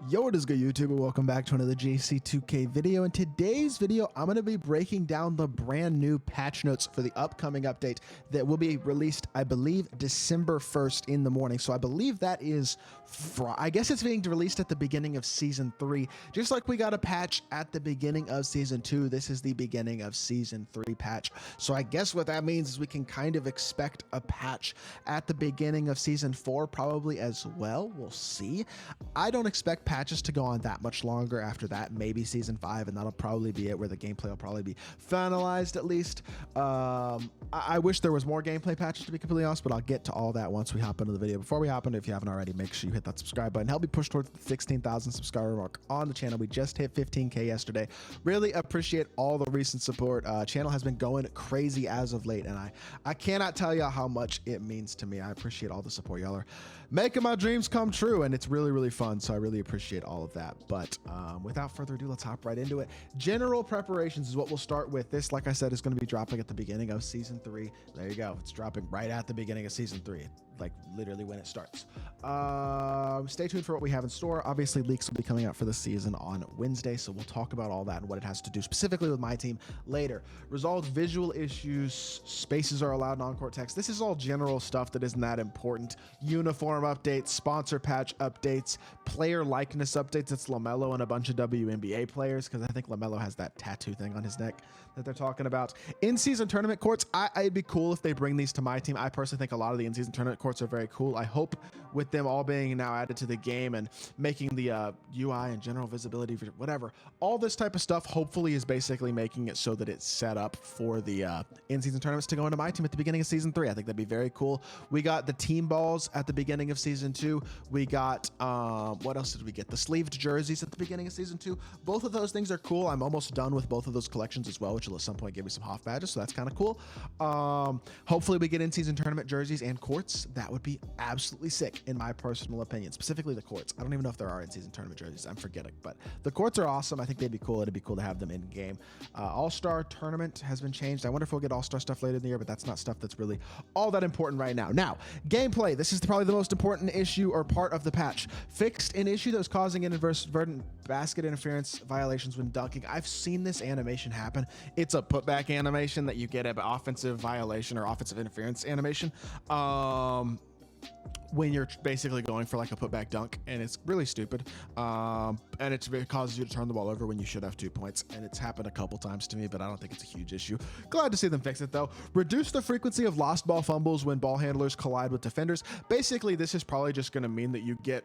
Yo, what is good, YouTube? Welcome back to another JC2K video. In today's video, I'm going to be breaking down the brand new patch notes for the upcoming update that will be released, I believe, December 1st in the morning. So I believe that is I guess it's being released at the beginning of Season 3. Just like we got a patch at the beginning of Season 2, this is the beginning of Season 3 patch. So I guess what that means is we can kind of expect a patch at the beginning of Season 4 probably as well. We'll see. I don't expect patches to go on that much longer after that, maybe Season 5, and that'll probably be it, where the gameplay will probably be finalized at least. I wish there was more gameplay patches, to be completely honest, but I'll get to all that once we hop into the video. Before we hop into it, if you haven't already, make sure you hit that subscribe button. Help me push towards the 16,000 subscriber mark on the channel. We just hit 15K yesterday. Really appreciate all the recent support. Channel has been going crazy as of late, and I cannot tell you how much it means to me. I appreciate all the support. Y'all are making my dreams come true, and it's really, really fun, so I really appreciate all of that. But without further ado, let's hop right into it. General preparations is what we'll start with. This, like I said, is going to be dropping at the beginning of Season 3. There you go. It's dropping right at the beginning of Season 3, like literally when it starts. Stay tuned for what we have in store. Obviously, leaks will be coming out for the season on Wednesday, so we'll talk about all that and what it has to do specifically with my team later. Resolved visual issues, spaces are allowed in on-court text. This is all general stuff that isn't that important. Uniform updates, sponsor patch updates, player likeness updates. It's LaMelo and a bunch of WNBA players, because I think LaMelo has that tattoo thing on his neck that they're talking about. In-season tournament courts, it'd be cool if they bring these to my team. I personally think a lot of the in-season tournament courts are very cool. I hope with them all being now added to the game and making the UI and general visibility, whatever, all this type of stuff hopefully is basically making it so that it's set up for the in-season tournaments to go into my team at the beginning of Season 3. I think that'd be very cool. We got the team balls at the beginning of Season 2. We got, what else did we get? The sleeved jerseys at the beginning of Season 2. Both of those things are cool. I'm almost done with both of those collections as well, which will at some point give me some Hoff badges, so that's kind of cool. Hopefully we get in-season tournament jerseys and courts. That would be absolutely sick, in my personal opinion, specifically the courts. I don't even know if there are in-season tournament jerseys. I'm forgetting, but the courts are awesome. I think they'd be cool. It'd be cool to have them in game. All-Star tournament has been changed. I wonder if we'll get All-Star stuff later in the year, but that's not stuff that's really all that important right now. Now, gameplay. This is probably the most important issue or part of the patch. Fixed an issue that was causing inadvertent basket interference violations when dunking. I've seen this animation happen. It's a putback animation that you get an offensive violation or offensive interference animation. When you're basically going for like a putback dunk, and it's really stupid, and it causes you to turn the ball over when you should have 2 points, and it's happened a couple times to me, but I don't think it's a huge issue. Glad to see them fix it though. Reduce the frequency of lost ball fumbles when ball handlers collide with defenders. Basically, this is probably just going to mean that you get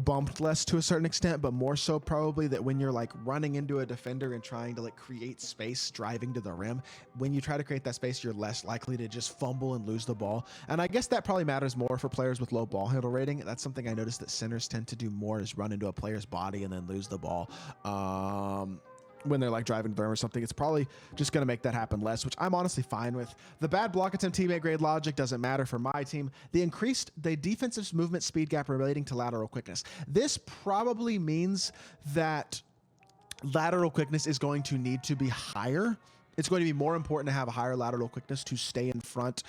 bumped less to a certain extent, but more so probably that when you're like running into a defender and trying to like create space driving to the rim, when you try to create that space, you're less likely to just fumble and lose the ball. And I guess that probably matters more for players with low ball handle rating. That's something I noticed that centers tend to do more, is run into a player's body and then lose the ball when they're like driving to the rim or something. It's probably just going to make that happen less, which I'm honestly fine with. The bad block attempt teammate grade logic doesn't matter for my team. They increased the defensive movement speed gap relating to lateral quickness. This probably means that lateral quickness is going to need to be higher. It's going to be more important to have a higher lateral quickness to stay in front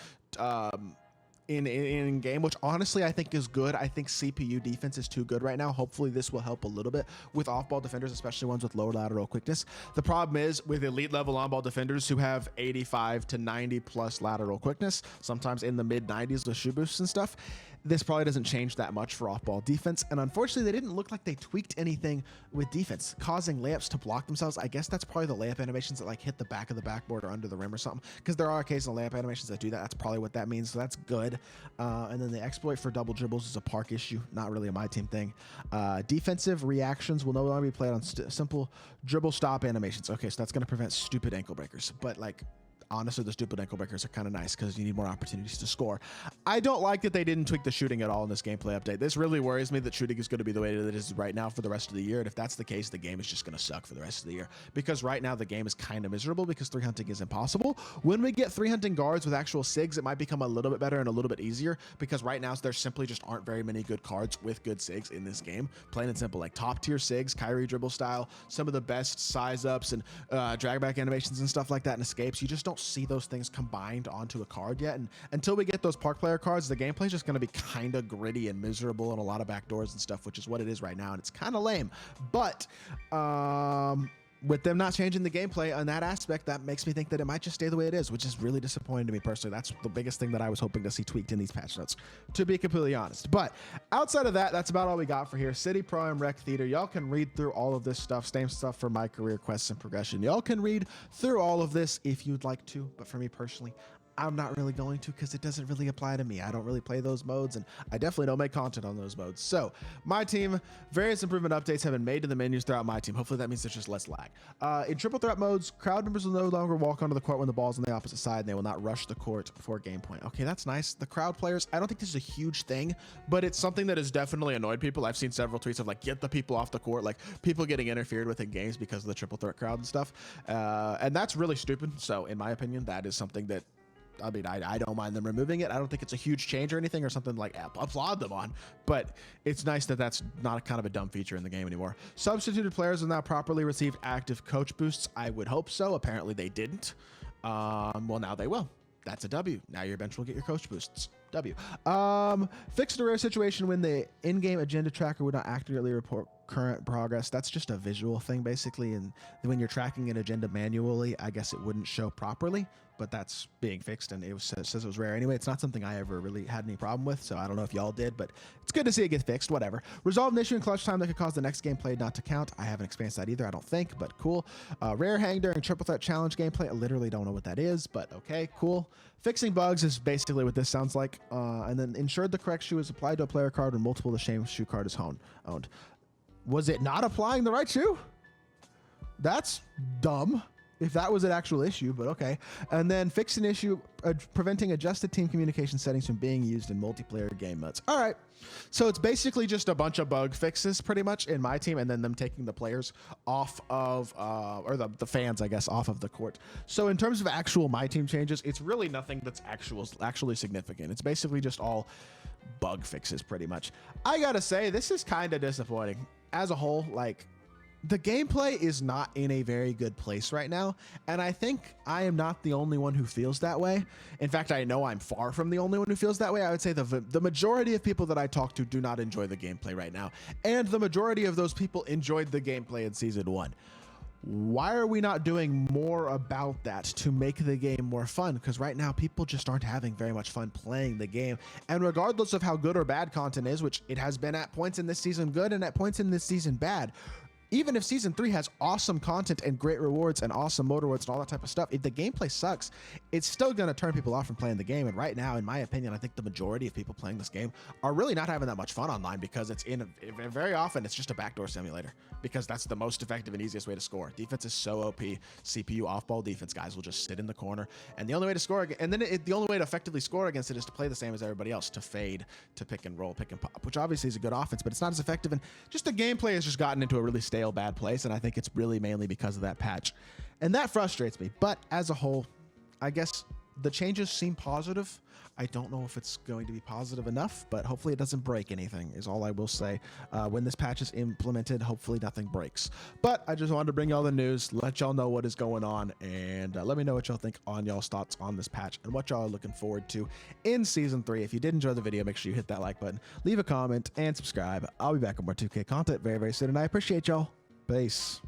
in game, which honestly I think is good. I think CPU defense is too good right now. Hopefully this will help a little bit with off-ball defenders, especially ones with lower lateral quickness. The problem is with elite level on-ball defenders who have 85 to 90 plus lateral quickness, sometimes in the mid 90s with shoe boosts and stuff, this probably doesn't change that much for off-ball defense. And unfortunately, they didn't look like they tweaked anything with defense, causing layups to block themselves. I guess that's probably the layup animations that like hit the back of the backboard or under the rim or something, because there are occasional layup animations that do that. That's probably what that means, so that's good. And then the exploit for double dribbles is a park issue, not really a my team thing. Defensive reactions will no longer be played on simple dribble stop animations. Okay, so that's going to prevent stupid ankle breakers, but like honestly, the stupid ankle breakers are kind of nice because you need more opportunities to score. I don't like that they didn't tweak the shooting at all in this gameplay update. This really worries me that shooting is going to be the way that it is right now for the rest of the year. And if that's the case, the game is just going to suck for the rest of the year, because right now the game is kind of miserable because 3 hunting is impossible. When we get 3 hunting guards with actual SIGs, it might become a little bit better and a little bit easier, because right now there simply just aren't very many good cards with good SIGs in this game. Plain and simple, like top tier SIGs, Kyrie dribble style, some of the best size ups and drag back animations and stuff like that and escapes. You just don't don't see those things combined onto a card yet. And until we get those park player cards, the gameplay is just going to be kind of gritty and miserable and a lot of backdoors and stuff, which is what it is right now. And it's kind of lame. But with them not changing the gameplay on that aspect, that makes me think that it might just stay the way it is, which is really disappointing to me personally. That's the biggest thing that I was hoping to see tweaked in these patch notes, to be completely honest. But outside of that, that's about all we got for here. City Prime Rec Theater. Y'all can read through all of this stuff. Same stuff for my career quests and progression. Y'all can read through all of this if you'd like to, but for me personally, I'm not really going to, because it doesn't really apply to me. I don't really play those modes, and I definitely don't make content on those modes. So my team, various improvement updates have been made to the menus throughout my team. Hopefully that means there's just less lag. In triple threat modes, crowd members will no longer walk onto the court when the ball's on the opposite side, and they will not rush the court before game point. Okay, that's nice. The crowd players, I don't think this is a huge thing, but it's something that has definitely annoyed people. I've seen several tweets of like, get the people off the court, like people getting interfered with in games because of the triple threat crowd and stuff. And that's really stupid. So in my opinion, that is something that, I mean, I don't mind them removing it. I don't think it's a huge change or anything, or something like applaud them on, but it's nice that that's not kind of a dumb feature in the game anymore. Substituted players will now properly receive active coach boosts. I would hope so. Apparently they didn't. Well, now they will. That's a W. Now your bench will get your coach boosts. W. Fixed a rare situation when the in-game agenda tracker would not accurately report current progress. That's just a visual thing basically, and when you're tracking an agenda manually, I guess it wouldn't show properly, but that's being fixed, and it says it was rare anyway. It's not something I ever really had any problem with, so I don't know if y'all did, but it's good to see it get fixed. Whatever. Resolve an issue in clutch time that could cause the next gameplay not to count. I haven't experienced that either, I don't think, but cool. Rare hang during triple threat challenge gameplay. I literally don't know what that is, but okay, cool. Fixing bugs is basically what this sounds like. And then ensured the correct shoe is applied to a player card when multiple of the same shoe card is owned. Was it not applying the right shoe? That's dumb, if that was an actual issue, but okay. And then fix an issue preventing adjusted team communication settings from being used in multiplayer game modes. All right, so it's basically just a bunch of bug fixes pretty much in my team, and then them taking the players off of, or the fans, I guess, off of the court. So in terms of actual my team changes, it's really nothing that's actually significant. It's basically just all bug fixes pretty much. I gotta say, this is kind of disappointing. As a whole, like, the gameplay is not in a very good place right now, and I think I am not the only one who feels that way. In fact, I know I'm far from the only one who feels that way. I would say the majority of people that I talk to do not enjoy the gameplay right now, and the majority of those people enjoyed the gameplay in Season 1. Why are we not doing more about that to make the game more fun? Because right now people just aren't having very much fun playing the game, and regardless of how good or bad content is, which it has been at points in this season good and at points in this season bad, even if Season 3 has awesome content and great rewards and awesome motor rewards and all that type of stuff, if the gameplay sucks, it's still going to turn people off from playing the game. And right now, in my opinion, I think the majority of people playing this game are really not having that much fun online, because it's very often it's just a backdoor simulator, because that's the most effective and easiest way to score. Defense is so OP. CPU off-ball defense guys will just sit in the corner, and the only way to score, and then the only way to effectively score against it is to play the same as everybody else, to fade, to pick and roll, pick and pop, which obviously is a good offense, but it's not as effective. And just the gameplay has just gotten into a really stale, bad place, and I think it's really mainly because of that patch, and that frustrates me. But as a whole, I guess the changes seem positive. I don't know if it's going to be positive enough, but hopefully it doesn't break anything, is all I will say. When this patch is implemented, hopefully nothing breaks. But I just wanted to bring y'all the news, let y'all know what is going on, and let me know what y'all think on y'all's thoughts on this patch and what y'all are looking forward to in Season 3. If you did enjoy the video, make sure you hit that like button, leave a comment, and subscribe. I'll be back with more 2K content very, very soon, and I appreciate y'all. Peace.